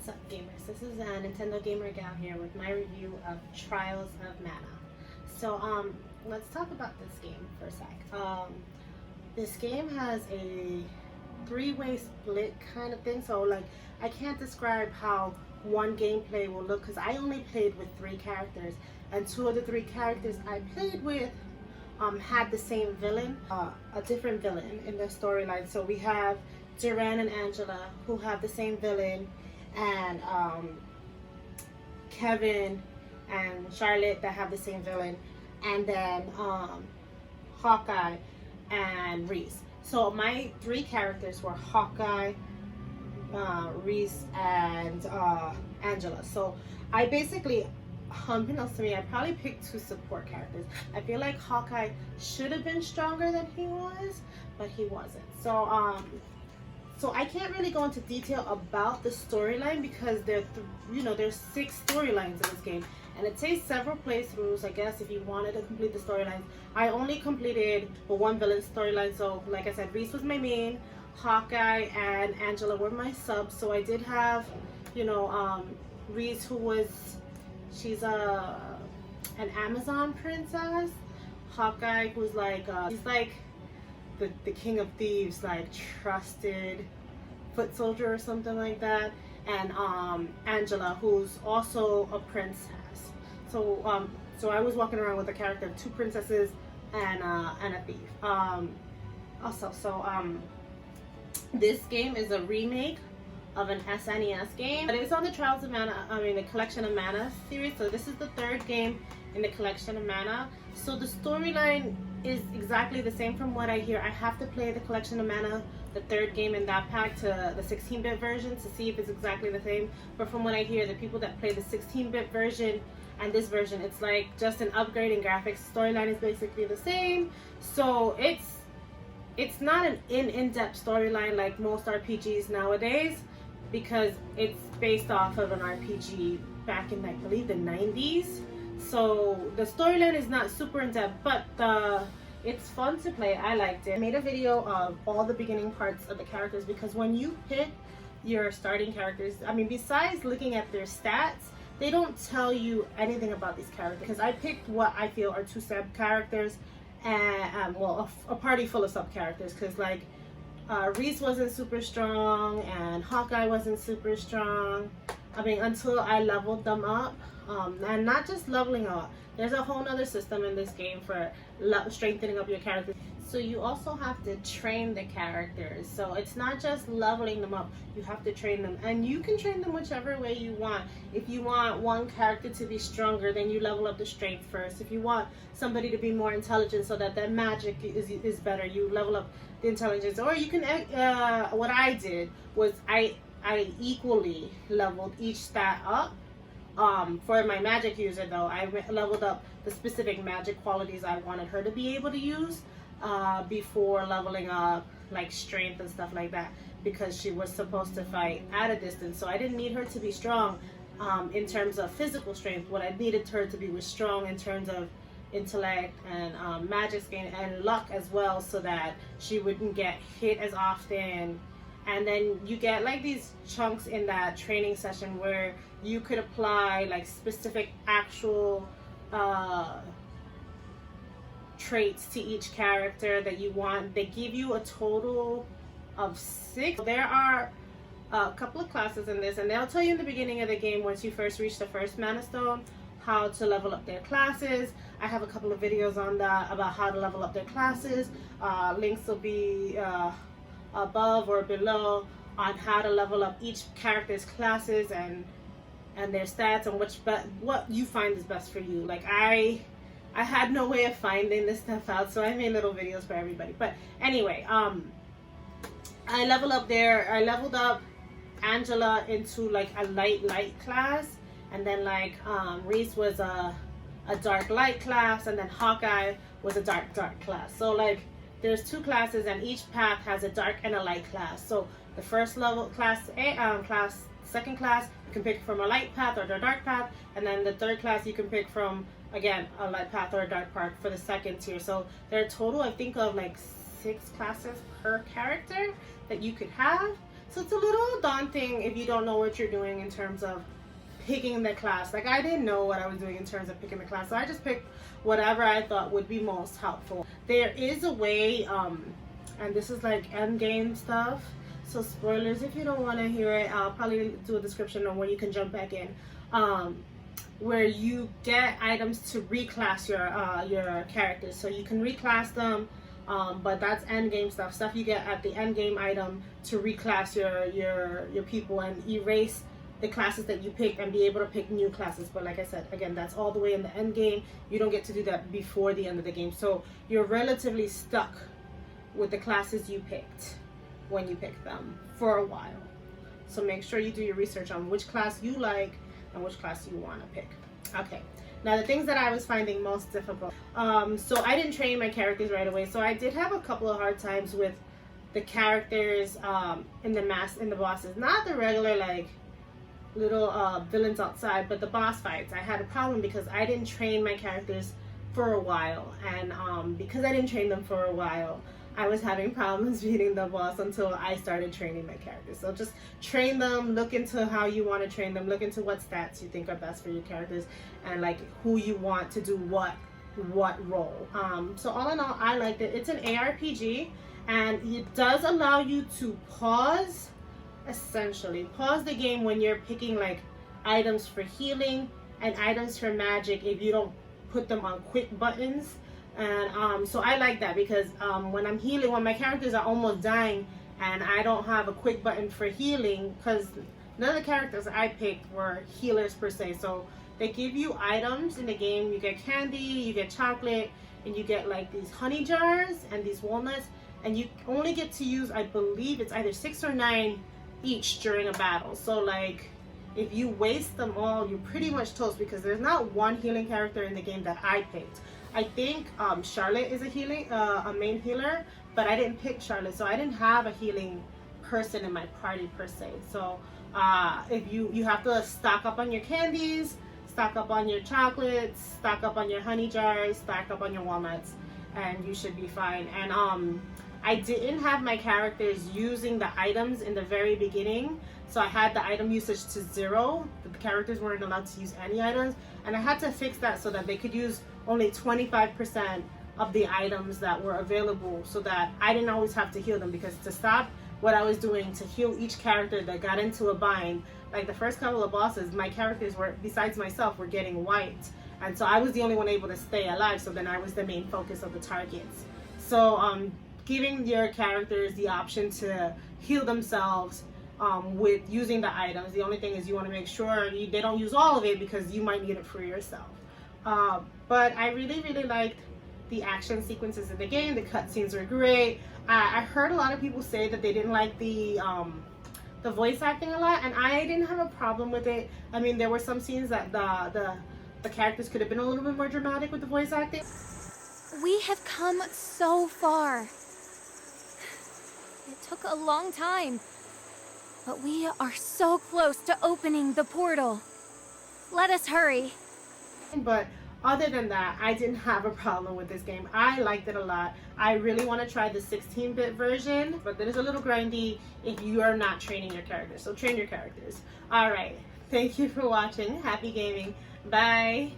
What's up, gamers? This is a Nintendo Gamer Gal here with my review of Trials of Mana. So, let's talk about this game for a sec. This game has a three-way split kind of thing, so like I can't describe how one gameplay will look because I only played with 3 characters, and 2 of the 3 characters I played with had the same villain, a different villain in their storyline. So we have Duran and Angela who have the same villain, and Kevin and Charlotte that have the same villain, and then Hawkeye and Riesz. So my 3 characters were Hawkeye, Riesz, and Angela. So I basically, unbeknownst to me, I probably picked 2 support characters. I feel like Hawkeye should have been stronger than he was, but he wasn't. So I can't really go into detail about the storyline because there's 6 storylines in this game, and it takes several playthroughs, I guess, if you wanted to complete the storyline. I only completed the 1 villain storyline, so like I said, Riesz was my main, Hawkeye and Angela were my subs. So I did have, Riesz, she's an Amazon princess. Hawkeye, who's like she's like the king of thieves, like trusted foot soldier or something like that, and Angela, who's also a princess. So I was walking around with a character of 2 princesses and a thief. This game is a remake of an SNES game, but it's on the Trials of Mana, the Collection of Mana series. So this is the 3rd game in the Collection of Mana. So the storyline is exactly the same from what I hear. I have to play the Collection of Mana, the 3rd game in that pack, to the 16-bit version to see if it's exactly the same. But from what I hear, the people that play the 16-bit version and this version, it's like just an upgrade in graphics. Storyline is basically the same. So it's not an in-depth storyline like most RPGs nowadays, because it's based off of an RPG back in, I believe, the 90s. So the storyline is not super in-depth, but it's fun to play. I liked it. I made a video of all the beginning parts of the characters, because when you pick your starting characters, besides looking at their stats, they don't tell you anything about these characters. Because I picked what I feel are 2 sub characters, and a party full of sub characters, because like Riesz wasn't super strong and Hawkeye wasn't super strong. Until I leveled them up, and not just leveling up. There's a whole other system in this game for strengthening up your characters. So you also have to train the characters. So it's not just leveling them up. You have to train them, and you can train them whichever way you want. If you want one character to be stronger, then you level up the strength first. If you want somebody to be more intelligent so that their magic is better, you level up the intelligence. Or you can, what I did was I equally leveled each stat up. For my magic user though, I leveled up the specific magic qualities I wanted her to be able to use before leveling up like strength and stuff like that, because she was supposed to fight at a distance. So I didn't need her to be strong in terms of physical strength. What I needed her to be was strong in terms of intellect and magic skill and luck as well, so that she wouldn't get hit as often. And then you get like these chunks in that training session where you could apply like specific actual traits to each character that you want. They give you a total of 6. There are a couple of classes in this, and they'll tell you in the beginning of the game, once you first reach the first Mana Stone, how to level up their classes. I have a couple of videos on that about how to level up their classes. Links will be above or below on how to level up each character's classes and their stats, and what you find is best for you. Like I had no way of finding this stuff out, so I made little videos for everybody. But anyway, I leveled up Angela into like a light class, and then like Riesz was a dark light class, and then Hawkeye was a dark class. So like there's 2 classes, and each path has a dark and a light class. So the first level second class, you can pick from a light path or a dark path, and then the 3rd class you can pick from, again, a light path or a dark path for the 2nd tier. So there are a total, I think, of like 6 classes per character that you could have. So it's a little daunting if you don't know what you're doing in terms of picking the class. Like, I didn't know what I was doing in terms of picking the class, so I just picked whatever I thought would be most helpful. There is a way, and this is like end game stuff, so spoilers if you don't want to hear it. I'll probably do a description on where you can jump back in, where you get items to reclass your characters. So you can reclass them, but that's end game stuff you get at the end game item to reclass your people and erase the classes that you picked and be able to pick new classes. But like I said, again, that's all the way in the end game. You don't get to do that before the end of the game, so you're relatively stuck with the classes you picked when you pick them for a while. So make sure you do your research on which class you like and which class you want to pick. Okay, now the things that I was finding most difficult, so I didn't train my characters right away, so I did have a couple of hard times with the characters in the bosses, not the regular like little villains outside, but the boss fights. I had a problem because I didn't train my characters for a while, and because I didn't train them for a while, I was having problems beating the boss until I started training my characters. So just train them, look into how you want to train them, look into what stats you think are best for your characters, and like who you want to do what role. So all in all, I liked it. It's an ARPG, and it does allow you to pause the game when you're picking like items for healing and items for magic if you don't put them on quick buttons. And so I like that because when I'm healing, when my characters are almost dying and I don't have a quick button for healing, because none of the characters I picked were healers per se, so they give you items in the game. You get candy, you get chocolate, and you get like these honey jars and these walnuts, and you only get to use, I believe it's either 6 or 9 each during a battle. So like if you waste them all, you're pretty much toast, because there's not one healing character in the game that I picked. I think Charlotte is a main healer, but I didn't pick Charlotte, so I didn't have a healing person in my party per se. So if you have to stock up on your candies, stock up on your chocolates, stock up on your honey jars, stock up on your walnuts, and you should be fine. And I didn't have my characters using the items in the very beginning, so I had the item usage to 0. The characters weren't allowed to use any items, and I had to fix that so that they could use only 25% of the items that were available, so that I didn't always have to heal them, because to stop what I was doing to heal each character that got into a bind, like the first couple of bosses, my characters were, besides myself, were getting wiped, and so I was the only one able to stay alive, so then I was the main focus of the targets. So giving your characters the option to heal themselves with using the items. The only thing is you want to make sure they don't use all of it, because you might need it for yourself. But I really liked the action sequences in the game. The cutscenes were great. I heard a lot of people say that they didn't like the voice acting a lot, and I didn't have a problem with it. I mean, there were some scenes that the characters could have been a little bit more dramatic with the voice acting. We have come so far. It took a long time, but we are so close to opening the portal. Let us hurry. But other than that, I didn't have a problem with this game. I liked it a lot. I really want to try the 16-bit version, but that is a little grindy if you are not training your characters. So train your characters. All right. Thank you for watching. Happy gaming. Bye.